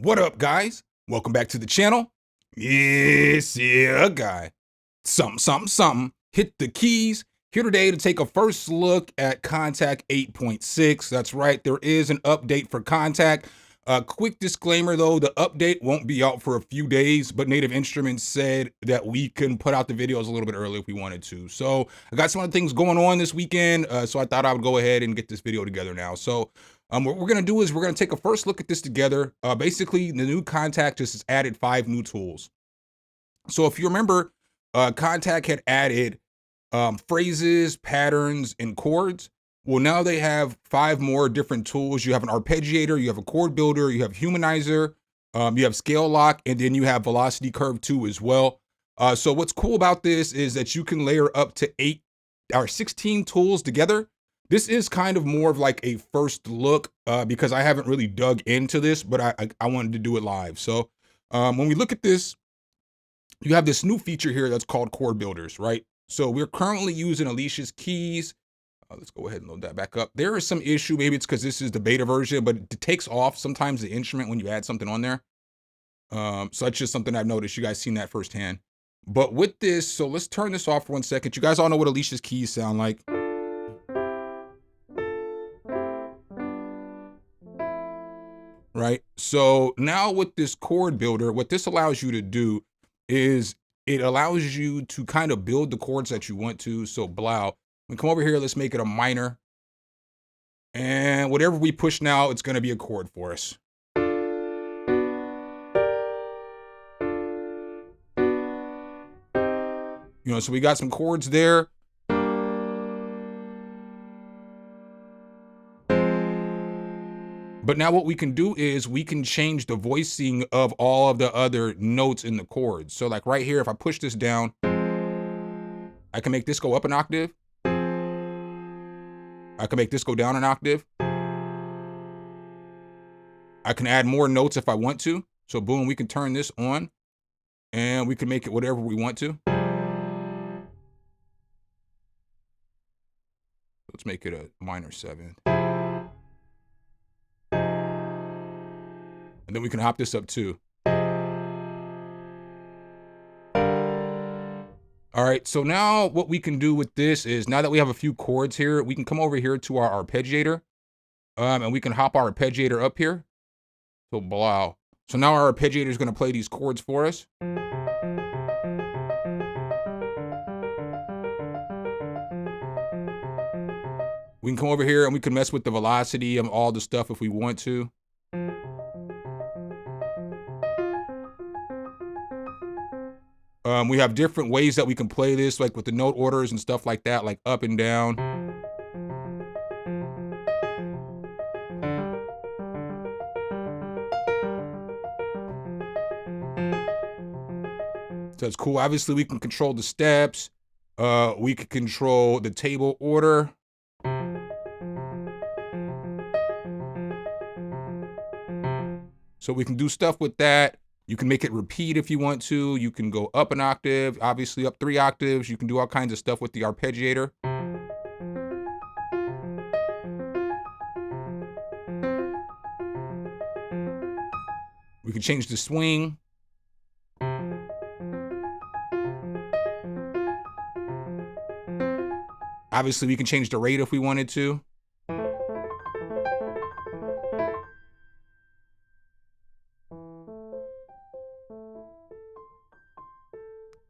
What up, guys? Welcome back to the channel. It's your guy. Something. Hit the keys. Here today to take a first look at Kontakt 8.6. That's right, there is an update for Kontakt. Quick disclaimer though, the update won't be out for a few days, but Native Instruments said that we can put out the videos a little bit early if we wanted to. So I got some other things going on this weekend, so I thought I would go ahead and get this video together now. So what we're gonna do is we're gonna take a first look at this together. Basically, the new Kontakt just has added 5 new tools. So if you remember, Kontakt had added phrases, patterns, and chords. Well, now they have 5 more different tools. You have an arpeggiator, you have a chord builder, you have humanizer, you have scale lock, and then you have velocity curve 2 as well. So what's cool about this is that you can layer up to 8 or 16 tools together. This is kind of more of like a first look because I haven't really dug into this, but I wanted to do it live. So when we look at this, you have this new feature here that's called chord builders, right? So we're currently using Alicia's keys. Let's go ahead and load that back up. There is some issue, maybe it's because this is the beta version, but it takes off sometimes the instrument when you add something on there. So that's just something I've noticed. You guys seen that firsthand. But with this, so let's turn this off for 1 second. You guys all know what Alicia's keys sound like. Right? So now with this chord builder, what this allows you to do is it allows you to kind of build the chords that you want to. So blow. We come over here, let's make it a minor. And whatever we push now, it's going to be a chord for us. You know, so we got some chords there. But now what we can do is we can change the voicing of all of the other notes in the chords. So like right here, if I push this down, I can make this go up an octave. I can make this go down an octave. I can add more notes if I want to. So boom, we can turn this on and we can make it whatever we want to. Let's make it a minor 7. And then we can hop this up too. All right, so now what we can do with this is now that we have a few chords here, we can come over here to our arpeggiator and we can hop our arpeggiator up here. So blow. So now our arpeggiator is going to play these chords for us. We can come over here and we can mess with the velocity of all the stuff if we want to. We have different ways that we can play this, like with the note orders and stuff like that, like up and down. So it's cool. Obviously, we can control the steps. We can control the table order. So we can do stuff with that. You can make it repeat if you want to. You can go up an octave, obviously up 3 octaves. You can do all kinds of stuff with the arpeggiator. We can change the swing. Obviously, we can change the rate if we wanted to.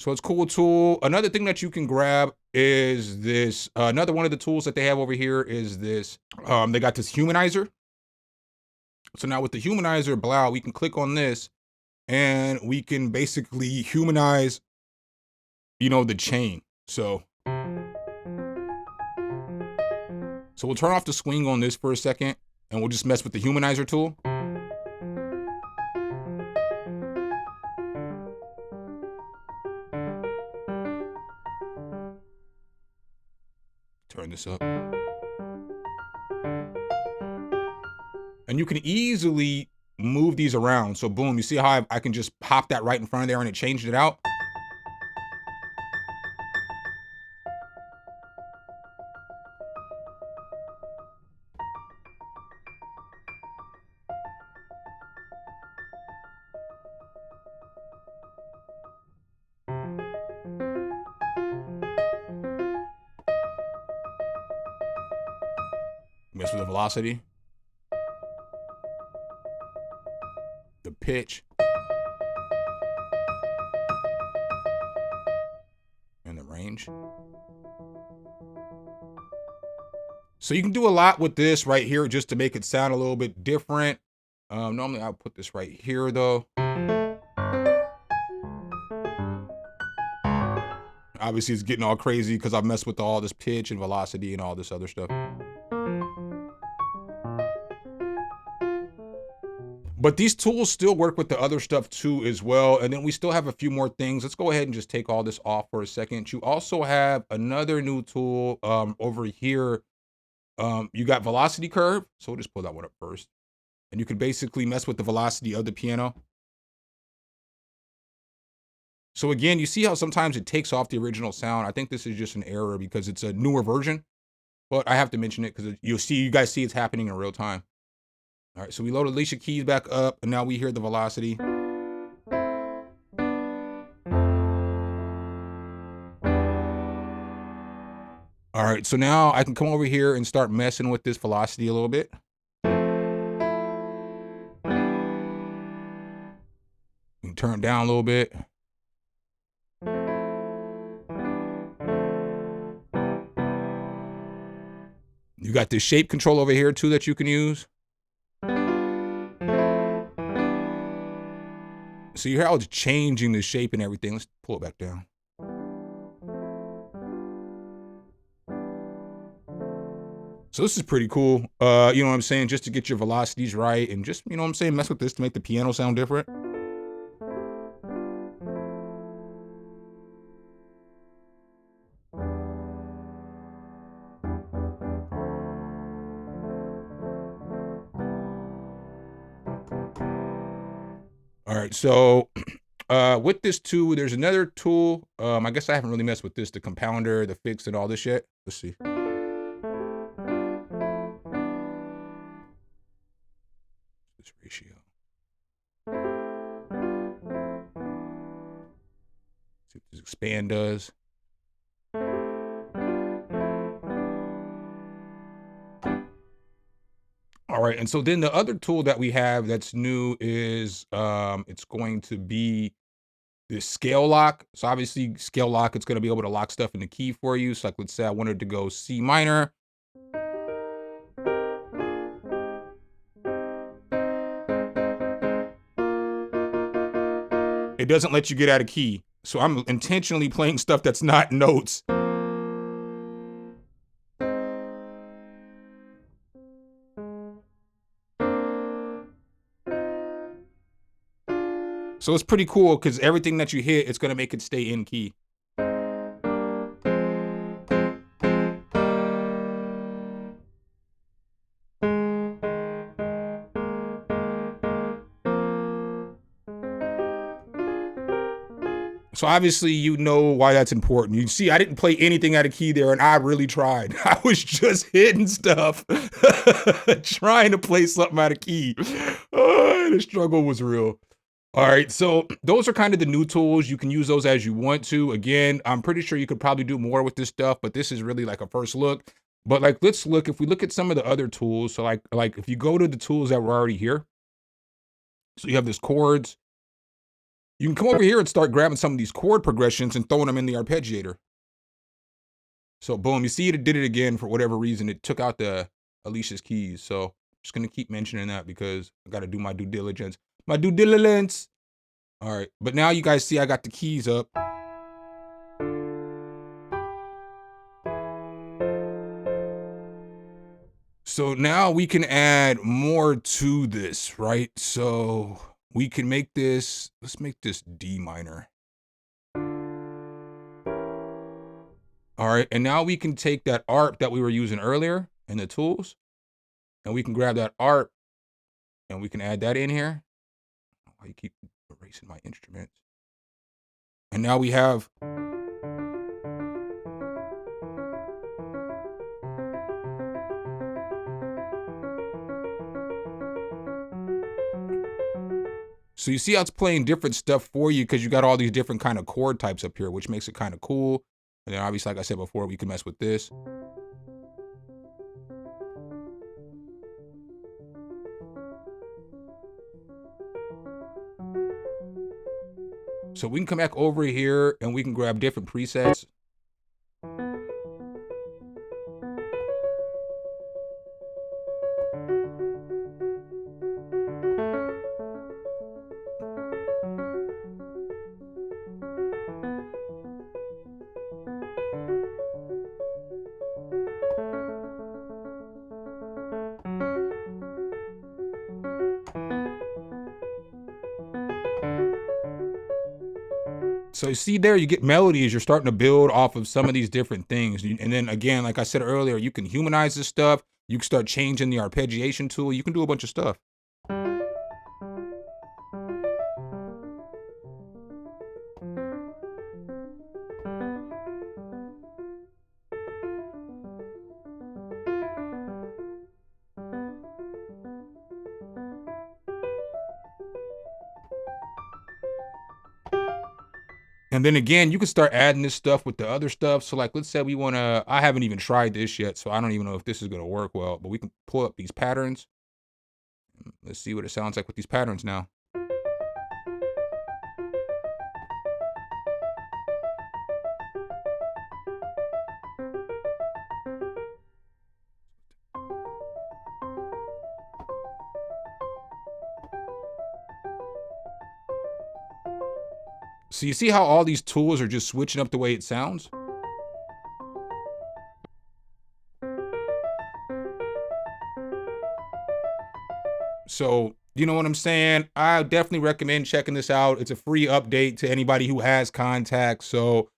So it's a cool tool. Another thing that you can grab is this. Another one of the tools that they have over here is this. They got this humanizer. So now with the humanizer, blow, we can click on this and we can basically humanize, you know, the chain. So we'll turn off the swing on this for a second and we'll just mess with the humanizer tool. Turn this up. And you can easily move these around. So boom, you see how I can just pop that right in front of there and it changed it out? Mess with the velocity, the pitch, and the range. So you can do a lot with this right here just to make it sound a little bit different. Normally I'll put this right here though. Obviously it's getting all crazy because I've messed with all this pitch and velocity and all this other stuff. But these tools still work with the other stuff too as well. And then we still have a few more things. Let's go ahead and just take all this off for a second. You also have another new tool over here. You got velocity curve. So we'll just pull that one up first. And you can basically mess with the velocity of the piano. So again, you see how sometimes it takes off the original sound. I think this is just an error because it's a newer version. But I have to mention it because you guys see it's happening in real time. All right, so we load Alicia Keys back up, and now we hear the velocity. All right, so now I can come over here and start messing with this velocity a little bit. You can turn it down a little bit. You got this shape control over here too that you can use. So you hear how it's changing the shape and everything. Let's pull it back down. So this is pretty cool. You know what I'm saying? Just to get your velocities right and just, you know what I'm saying, mess with this to make the piano sound different. All right, so with this too, there's another tool. I guess I haven't really messed with this, the compounder, the fix, and all this shit. Let's see. This ratio. See what this expand does. All right, and so then the other tool that we have that's new is it's going to be this scale lock. So obviously scale lock, it's going to be able to lock stuff in the key for you. So like, let's say I wanted to go C minor. It doesn't let you get out of key. So I'm intentionally playing stuff that's not notes. So it's pretty cool because everything that you hit, it's going to make it stay in key. So obviously you know why that's important. You see, I didn't play anything out of key there, and I really tried. I was just hitting stuff, trying to play something out of key. The struggle was real. All right, so those are kind of the new tools. You can use those as you want to. Again, I'm pretty sure you could probably do more with this stuff, but this is really like a first look. But like, let's look, if we look at some of the other tools, so like if you go to the tools that were already here, so you have this chords. You can come over here and start grabbing some of these chord progressions and throwing them in the arpeggiator. So boom, you see it did it again for whatever reason. It took out the Alicia's keys. So I'm just going to keep mentioning that because I got to do my due diligence. My due diligence. All right, but now you guys see I got the keys up. So now we can add more to this, right? So we can make this, let's make this D minor. All right, and now we can take that ARP that we were using earlier in the tools, and we can grab that ARP, and we can add that in here. Why you keep erasing my instruments? And now we have so you see how it's playing different stuff for you because you got all these different kind of chord types up here, which makes it kind of cool. And then obviously, like I said before, we can mess with this. So we can come back over here and we can grab different presets. So you see there, you get melodies. You're starting to build off of some of these different things. And then again, like I said earlier, you can humanize this stuff. You can start changing the arpeggiation tool. You can do a bunch of stuff. And then again, you can start adding this stuff with the other stuff. So like, let's say we want to, I haven't even tried this yet, so I don't even know if this is going to work well, but we can pull up these patterns. Let's see what it sounds like with these patterns now. So you see how all these tools are just switching up the way it sounds? So, you know what I'm saying? I definitely recommend checking this out. It's a free update to anybody who has Kontakt. So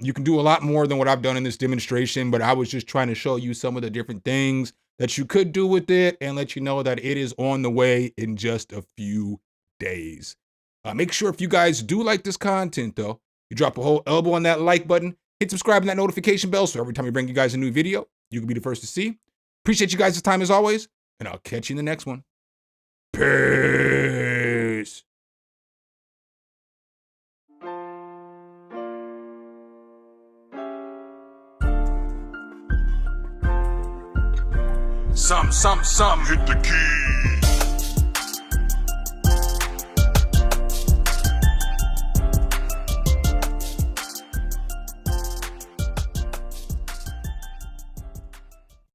you can do a lot more than what I've done in this demonstration, but I was just trying to show you some of the different things that you could do with it and let you know that it is on the way in just a few days. Make sure if you guys do like this content though, you drop a whole elbow on that like button, hit subscribe and that notification bell so every time we bring you guys a new video, you can be the first to see. Appreciate you guys' time as always, and I'll catch you in the next one. Peace. Some, hit the key.